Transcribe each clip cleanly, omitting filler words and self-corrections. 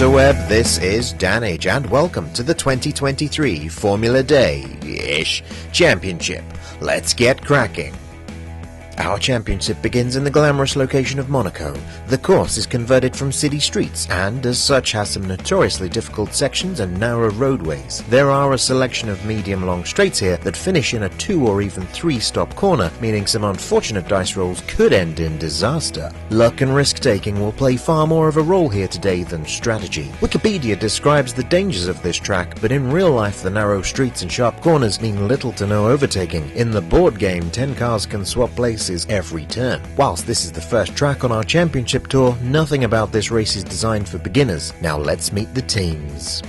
interweb, this is Dannage, and welcome to the 2023 Formula Day-ish Championship. Let's get cracking. Our championship begins in the glamorous location of Monaco. The course is converted from city streets and, as such, has some notoriously difficult sections and narrow roadways. There are a selection of medium-long straights here that finish in a 2 or even 3-stop corner, meaning some unfortunate dice rolls could end in disaster. Luck and risk-taking will play far more of a role here today than strategy. Wikipedia describes the dangers of this track, but in real life the narrow streets and sharp corners mean little to no overtaking. In the board game, 10 cars can swap places every turn. Whilst this is the first track on our championship tour, nothing about this race is designed for beginners. Now let's meet the teams.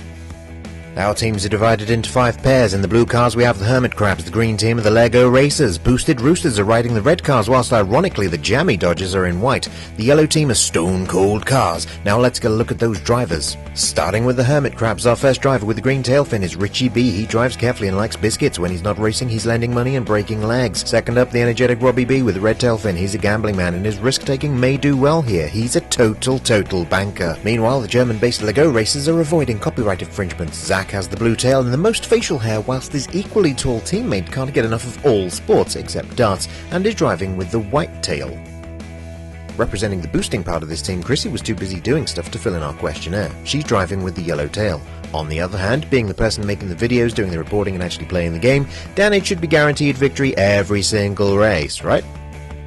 Our teams are divided into 5 pairs. In the blue cars we have the Hermit Crabs, the green team are the Lego Racers, Boosted Roosters are riding the red cars, whilst ironically the Jammy Dodgers are in white. The yellow team are Stone Cold Cars. Now let's get a look at those drivers. Starting with the Hermit Crabs, our first driver with the green tail fin is Richie B. He drives carefully and likes biscuits. When he's not racing, he's lending money and breaking legs. Second up, the energetic Robbie B with the red tail fin. He's a gambling man and his risk-taking may do well here. He's a total banker. Meanwhile, the German-based Lego Racers are avoiding copyright infringements. Zach has the blue tail and the most facial hair, whilst his equally tall teammate can't get enough of all sports except darts and is driving with the white tail. Representing the boosting part of this team, Chrissy was too busy doing stuff to fill in our questionnaire. She's driving with the yellow tail. On the other hand, being the person making the videos, doing the reporting and actually playing the game, Dannage should be guaranteed victory every single race, right?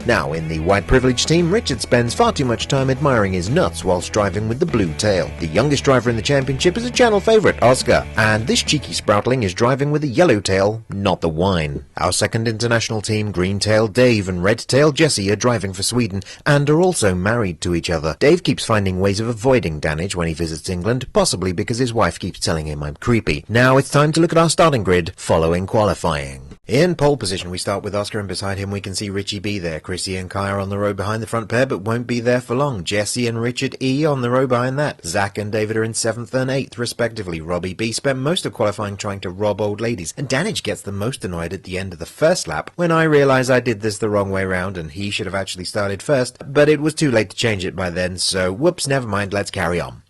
Now, in the white privilege team, Richard spends far too much time admiring his nuts whilst driving with the blue tail. The youngest driver in the championship is a channel favourite, Oscar, and this cheeky sproutling is driving with the yellow tail, not the wine. Our second international team, green tail Dave and red tail Jesse, are driving for Sweden and are also married to each other. Dave keeps finding ways of avoiding Dannage when he visits England, possibly because his wife keeps telling him I'm creepy. Now it's time to look at our starting grid following qualifying. In pole position we start with Oscar, and beside him we can see Richie B there. Chrissy and Kai are on the row behind the front pair but won't be there for long. Jesse and Richard E on the row behind that. Zach and David are in 7th and 8th respectively. Robbie B spent most of qualifying trying to rob old ladies, and Dannage gets the most annoyed at the end of the first lap when I realise I did this the wrong way round and he should have actually started first, but it was too late to change it by then, so whoops, never mind, let's carry on.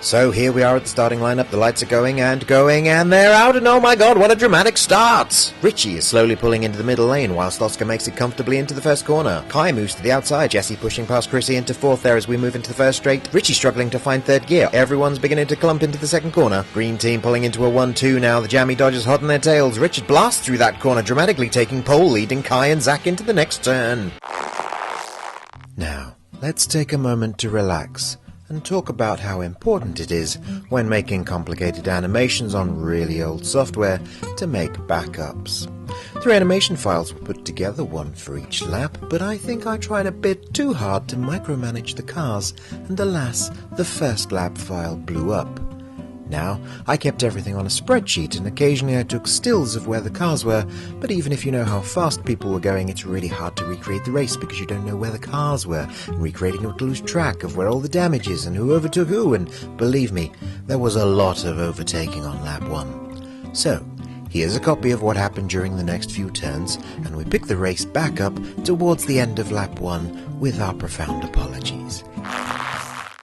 So here we are at the starting lineup, the lights are going, and they're out, and oh my god, what a dramatic start! Richie is slowly pulling into the middle lane, whilst Oscar makes it comfortably into the first corner. Kai moves to the outside, Jesse pushing past Chrissy into 4th there as we move into the first straight. Richie struggling to find 3rd gear. Everyone's beginning to clump into the second corner. Green team pulling into a 1-2 now, the Jammy Dodgers hot on their tails. Richard blasts through that corner, dramatically taking pole, leading Kai and Zach into the next turn. Now, let's take a moment to relax and talk about how important it is when making complicated animations on really old software to make backups. 3 animation files were put together, 1 for each lap, but I think I tried a bit too hard to micromanage the cars, and alas, the first lap file blew up. Now, I kept everything on a spreadsheet and occasionally I took stills of where the cars were, but even if you know how fast people were going, it's really hard to recreate the race because you don't know where the cars were, and recreating it would lose track of where all the damage is and who overtook who, and believe me, there was a lot of overtaking on lap 1. So, here's a copy of what happened during the next few turns, and we pick the race back up towards the end of lap 1 with our profound apologies.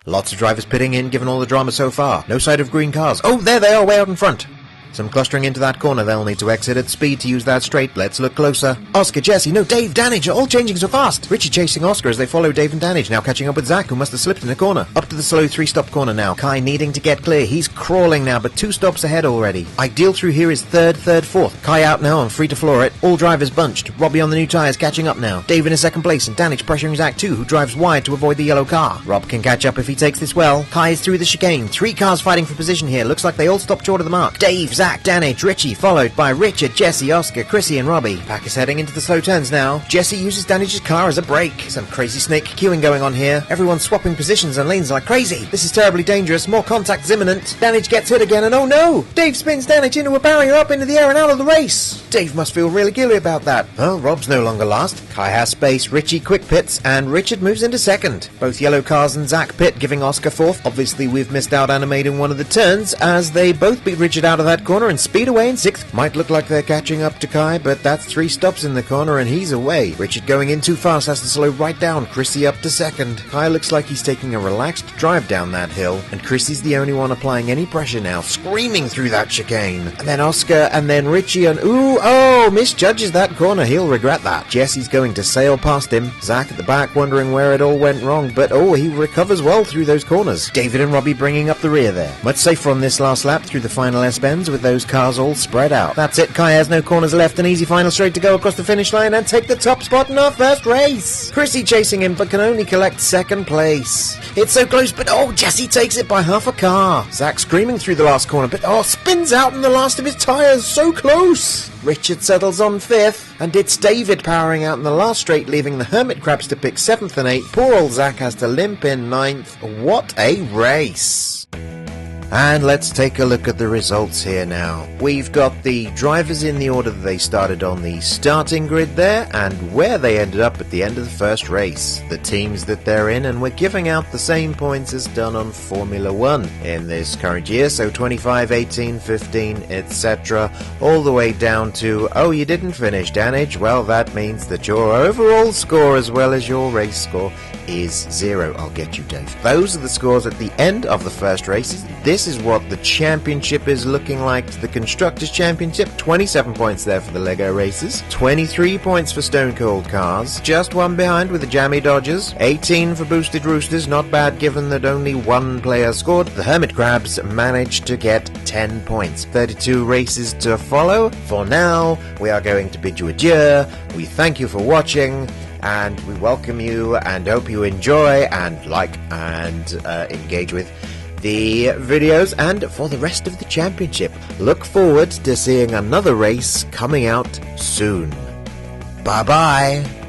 Lots of drivers pitting in given all the drama so far. No sight of green cars. Oh, there they are, way out in front. Some clustering into that corner. They'll need to exit at speed to use that straight. Let's look closer. Oscar, Jesse, no, Dave, Dannage are all changing so fast. Richie chasing Oscar as they follow Dave and Dannage, now catching up with Zach, who must have slipped in a corner. Up to the slow 3-stop corner now. Kai needing to get clear. He's crawling now, but 2 stops ahead already. Ideal through here is 3rd, 4th. Kai out now and free to floor it. All drivers bunched. Robbie on the new tyres catching up now. Dave in a 2nd place and Dannage pressuring Zach too, who drives wide to avoid the yellow car. Rob can catch up if he takes this well. Kai is through the chicane. 3 cars fighting for position here. Looks like they all stopped short of the mark. Dave, Zach, Dannage, Richie, followed by Richard, Jesse, Oscar, Chrissy and Robbie. Pack is heading into the slow turns now. Jesse uses Dannage's car as a brake. Some crazy snake queuing going on here. Everyone's swapping positions and lanes like crazy. This is terribly dangerous. More contact is imminent. Dannage gets hit again and oh no! Dave spins Dannage into a barrier up into the air and out of the race. Dave must feel really guilty about that. Well, Rob's no longer last. Kai has space, Richie quick pits, and Richard moves into second. Both yellow cars and Zach pit, giving Oscar fourth. Obviously, we've missed out animating one of the turns, as they both beat Richard out of that corner and speed away in sixth. Might look like they're catching up to Kai, but that's 3 stops in the corner and he's away. Richard going in too fast, has to slow right down. Chrissy up to second. Kai looks like he's taking a relaxed drive down that hill, and Chrissy's the only one applying any pressure now, screaming through that chicane. And then Oscar, and then Richie, and misjudges that corner. He'll regret that. Jesse's going to sail past him. Zach at the back wondering where it all went wrong, but he recovers well through those corners. David and Robbie bringing up the rear there. Much safer on this last lap through the final S-bends with those cars all spread out. That's it. Kai has no corners left. An easy final straight to go across the finish line and take the top spot in our first race. Chrissy chasing him but can only collect second place. It's so close, but Jesse takes it by half a car. Zach screaming through the last corner, but spins out in the last of his tyres. So close. Richard settles on fifth, and it's David powering out in the last straight, leaving the Hermit Crabs to pick 7th and 8th. Poor old Zach has to limp in 9th. What a race! And let's take a look at the results here now. We've got the drivers in the order that they started on the starting grid there, and where they ended up at the end of the first race, the teams that they're in, and we're giving out the same points as done on Formula 1 in this current year, so 25, 18, 15, etc., all the way down to, you didn't finish, Dannage. Well, that means that your overall score as well as your race score is 0. I'll get you, Dave. Those are the scores at the end of the first races. This is what the championship is looking like. The Constructors' Championship, 27 points there for the Lego Racers, 23 points for Stone Cold Cars, just one behind with the Jammy Dodgers, 18 for Boosted Roosters, not bad given that only one player scored. The Hermit Crabs managed to get 10 points. 32 races to follow. For now, we are going to bid you adieu. We thank you for watching, and we welcome you and hope you enjoy and like and engage with the videos. And for the rest of the championship, look forward to seeing another race coming out soon. Bye bye.